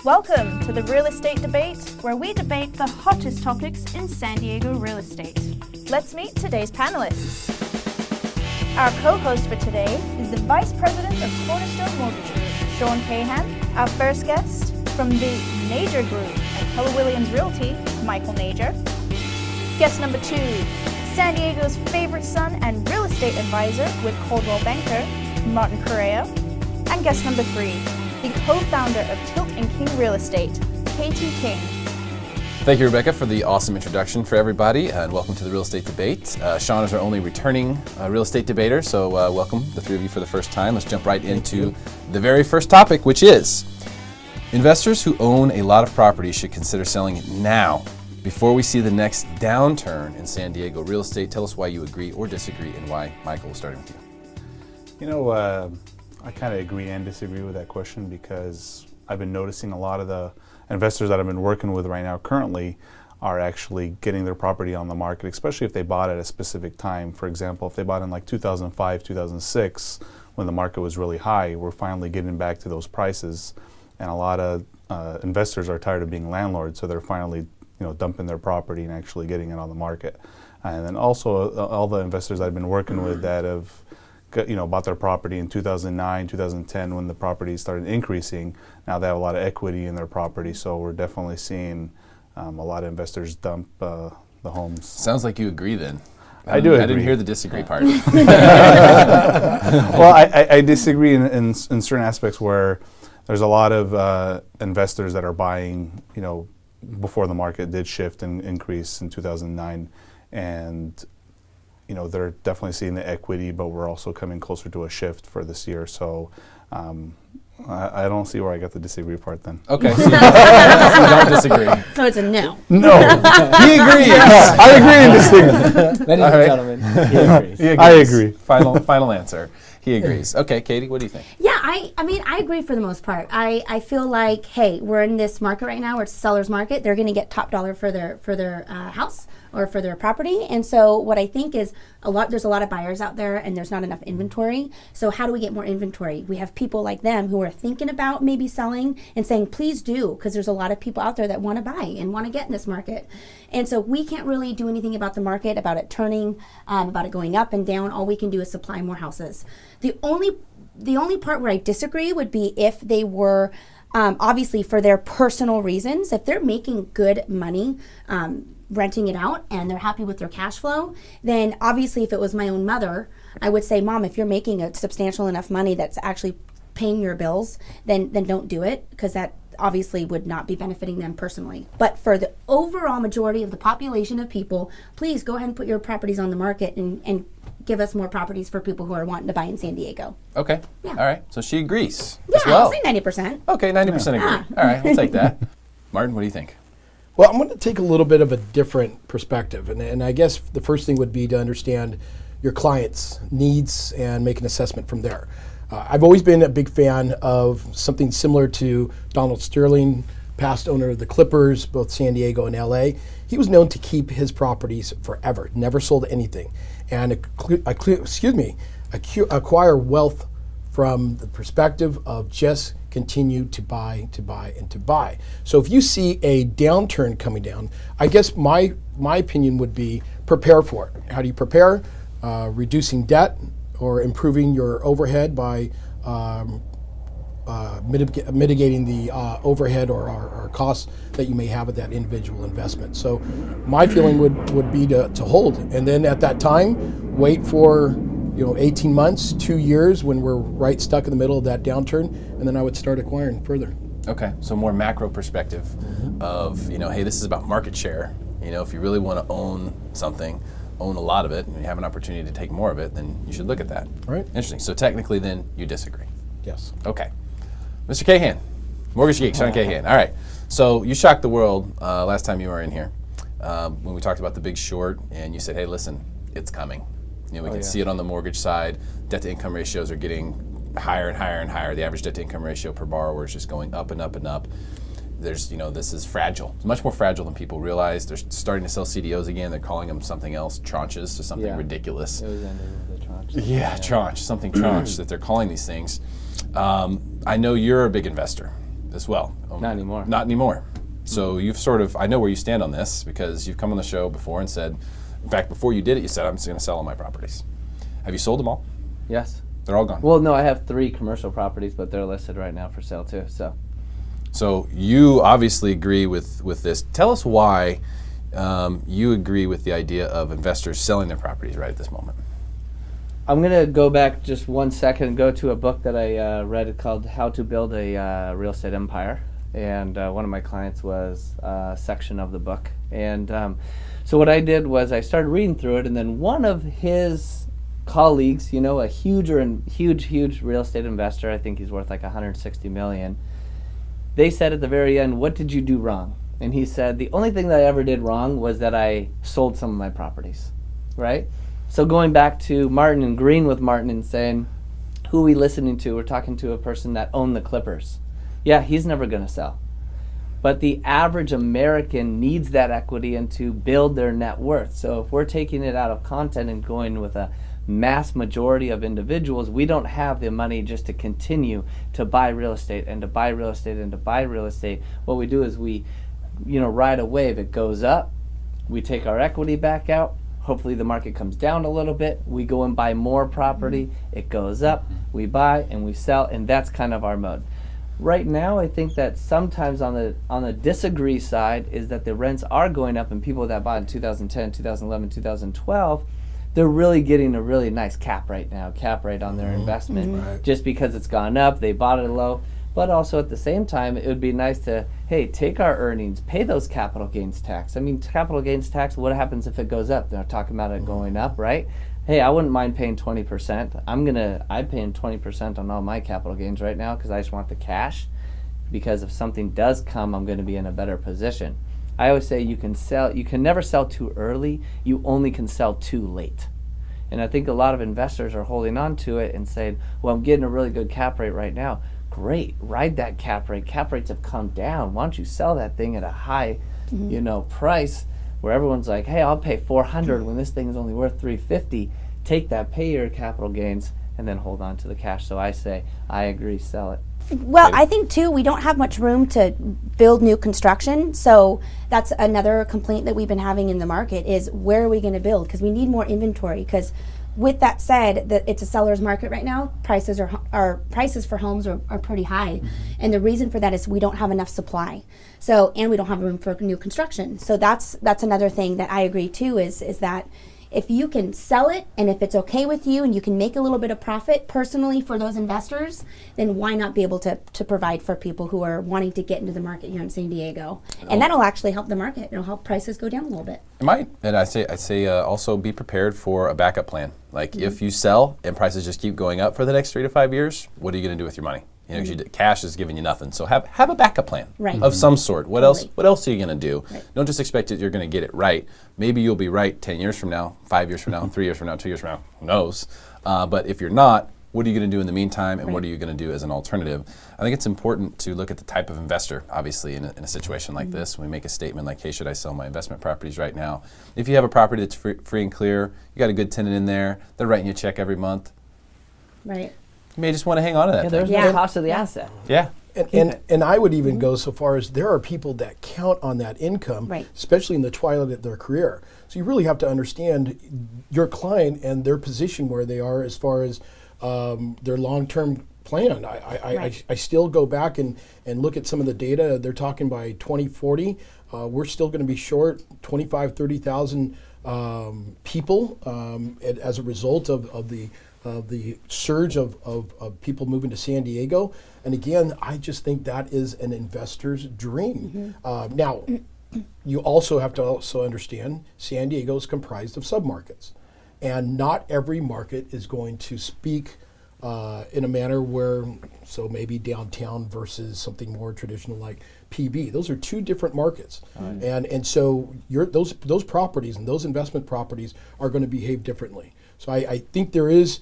Welcome to the Real Estate Debate, where we debate the hottest topics in San Diego real estate. Let's meet today's panelists. Our co-host for today is the Vice President of Cornerstone Mortgage Group, Sean Cahan. Our first guest from the Najar Group at Keller Williams Realty, Michael Najar. Guest number 2, San Diego's favorite son and real estate advisor with Coldwell banker, Martin Correia. And guest number 3, the co-founder of Tilt and King Real Estate, KT King. Thank you, Rebecca, for the awesome introduction for everybody, and welcome to the Real Estate Debate. Sean is our only returning real estate debater, so welcome, the three of you, for the first time. Let's jump right into the very first topic, which is investors who own a lot of property should consider selling it now, before we see the next downturn in San Diego real estate. Tell us why you agree or disagree, and why. Michael, starting with you. You know, I kind of agree and disagree with that question, because I've been noticing a lot of the investors that I've been working with right now currently are actually getting their property on the market, especially if they bought at a specific time. For example, if they bought in like 2005, 2006, when the market was really high, we're finally getting back to those prices. And a lot of investors are tired of being landlords, so they're finally dumping their property and actually getting it on the market. And then also all the investors I've been working with that have bought their property in 2009, 2010 when the property started increasing. Now they have a lot of equity in their property, so we're definitely seeing a lot of investors dump the homes. Sounds like you agree then. I do agree. I didn't hear the disagree part. Well, I disagree in certain aspects where there's a lot of investors that are buying, before the market did shift and increase in 2009, and they're definitely seeing the equity, but we're also coming closer to a shift for this year. So I don't see where I got the disagree part then. Okay, so you don't disagree. So it's a no. No, he agrees. I agree and disagree. Ladies and gentlemen, he agrees. He agrees. I agree. Final answer. He agrees. Okay, Katie, what do you think? Yeah, I mean, I agree for the most part. I feel like, hey, we're in this market right now where it's a seller's market. They're going to get top dollar for their house or for their property. And so what I think is there's a lot of buyers out there and there's not enough inventory. So how do we get more inventory? We have people like them who are thinking about maybe selling and saying, please do, because there's a lot of people out there that want to buy and want to get in this market. And so we can't really do anything about the market, about it turning, about it going up and down. All we can do is supply more houses. The only part where I disagree would be if they were obviously for their personal reasons. If they're making good money renting it out and they're happy with their cash flow, then obviously if it was my own mother, I would say, Mom, if you're making a substantial enough money that's actually paying your bills, then don't do it, because that obviously would not be benefiting them personally. But for the overall majority of the population of people, please go ahead and put your properties on the market and give us more properties for people who are wanting to buy in San Diego. Okay. Yeah. All right. So she agrees. Yeah, as well. I'll say 90%. Okay, 90% agree. Yeah. All right, we'll take that. Martin, what do you think? Well, I'm going to take a little bit of a different perspective. And I guess the first thing would be to understand your client's needs and make an assessment from there. I've always been a big fan of something similar to Donald Sterling, past owner of the Clippers, both San Diego and LA. He was known to keep his properties forever, never sold anything, and acquire wealth from the perspective of just continue to buy, to buy, and to buy. So if you see a downturn coming down, I guess my opinion would be prepare for it. How do you prepare? Reducing debt or improving your overhead by mitigating the overhead or costs that you may have with that individual investment. So my feeling would be to hold, and then at that time wait for 18 months, 2 years, when we're right stuck in the middle of that downturn, and then I would start acquiring further. Okay, so more macro perspective of, hey, this is about market share. If you really want to own something, own a lot of it, and you have an opportunity to take more of it, then you should look at that. Right. Interesting. So technically then you disagree. Yes. Okay. Mr. Cahan, Mortgage Geek, Sean Cahan. All right. So you shocked the world last time you were in here when we talked about the Big Short, and you said, hey, listen, it's coming. We can see it on the mortgage side. Debt-to-income ratios are getting higher and higher and higher. The average debt-to-income ratio per borrower is just going up and up and up. There's, this is fragile. It's much more fragile than people realize. They're starting to sell CDOs again. They're calling them something else, tranches, to something ridiculous. It was ended with the tranche. Yeah, tranche, something tranche that they're calling these things. I know you're a big investor. as well. Not anymore. Not anymore. So you've sort of, I know where you stand on this because you've come on the show before and said, in fact, before you did it, you said, I'm just going to sell all my properties. Have you sold them all? Yes. They're all gone? Well, no, I have 3 commercial properties, but they're listed right now for sale too. So you obviously agree with this. Tell us why you agree with the idea of investors selling their properties right at this moment. I'm going to go back just 1 second and go to a book that I read called How to Build a Real Estate Empire. And one of my clients was a section of the book. And so what I did was I started reading through it, and then one of his colleagues, you know, a huge real estate investor, I think he's worth like 160 million, they said at the very end, what did you do wrong? And he said, the only thing that I ever did wrong was that I sold some of my properties, right? So going back to Martin and agreeing with Martin and saying, who are we listening to? We're talking to a person that owned the Clippers. Yeah, he's never going to sell. But the average American needs that equity and to build their net worth. So if we're taking it out of content and going with a mass majority of individuals, we don't have the money just to continue to buy real estate and to buy real estate and to buy real estate. What we do is we, ride a wave. It goes up, we take our equity back out. Hopefully the market comes down a little bit. We go and buy more property. It goes up, we buy and we sell, and that's kind of our mode. Right now, I think that sometimes on the DisAgree side is that the rents are going up, and people that bought in 2010, 2011, 2012, they're really getting a really nice cap rate on their investment. Right. Just because it's gone up, they bought it low. But also at the same time, it would be nice to, hey, take our earnings, pay those capital gains tax. I mean, capital gains tax, what happens if it goes up? They're talking about it going up, right? Hey, I wouldn't mind paying 20%. I'm paying 20% on all my capital gains right now because I just want the cash. Because if something does come, I'm going to be in a better position. I always say you can never sell too early, you only can sell too late. And I think a lot of investors are holding on to it and saying, well, I'm getting a really good cap rate right now. Great, ride that cap rate. Cap rates have come down. Why don't you sell that thing at a high, price where everyone's like, hey, I'll pay $400 when this thing is only worth $350. Take that, pay your capital gains, and then hold on to the cash. So I say, I agree, sell it. Well, I think too, we don't have much room to build new construction. So that's another complaint that we've been having in the market is where are we going to build? Because we need more inventory. Because with that said, that it's a seller's market right now. Prices for homes are pretty high, and the reason for that is we don't have enough supply. So and we don't have room for new construction. So that's another thing that I agree too is that if you can sell it and if it's okay with you and you can make a little bit of profit personally for those investors, then why not be able to provide for people who are wanting to get into the market here in San Diego? And that'll actually help the market. It'll help prices go down a little bit. It might, and I'd say also be prepared for a backup plan. Like if you sell and prices just keep going up for the next 3 to 5 years, what are you going to do with your money? Cash is giving you nothing. So have a backup plan of some sort. What else are you going to do? Right. Don't just expect that you're going to get it right. Maybe you'll be right 10 years from now, 5 years from now, 3 years from now, 2 years from now. Who knows? But if you're not, what are you going to do in the meantime, and what are you going to do as an alternative? I think it's important to look at the type of investor, obviously, in a situation like this. When we make a statement like, hey, should I sell my investment properties right now? If you have a property that's free and clear, you got a good tenant in there, they're writing you a check every month. Right. You may just want to hang on to that. Yeah, there's no cost of the asset. Yeah. And I would even go so far as there are people that count on that income, especially in the twilight of their career. So you really have to understand your client and their position where they are as far as their long-term plan. I still go back and look at some of the data. They're talking by 2040, we're still going to be short 25, 30,000 people as a result of the surge of people moving to San Diego. And again, I just think that is an investor's dream. Now, you also have to understand San Diego is comprised of submarkets. And not every market is going to speak in a manner where, so maybe downtown versus something more traditional like PB. Those are two different markets. And so those properties and those investment properties are going to behave differently. So I think there is,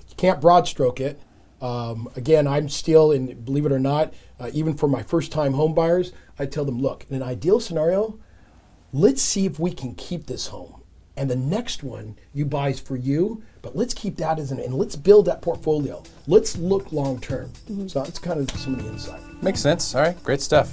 you can't broad stroke it. Again, I'm still, and believe it or not, even for my first time home buyers, I tell them, look, in an ideal scenario, let's see if we can keep this home. and the next one you buy is for you, but let's keep that as and let's build that portfolio. Let's look long term. So that's kind of some of the insight. Makes sense. All right, great stuff.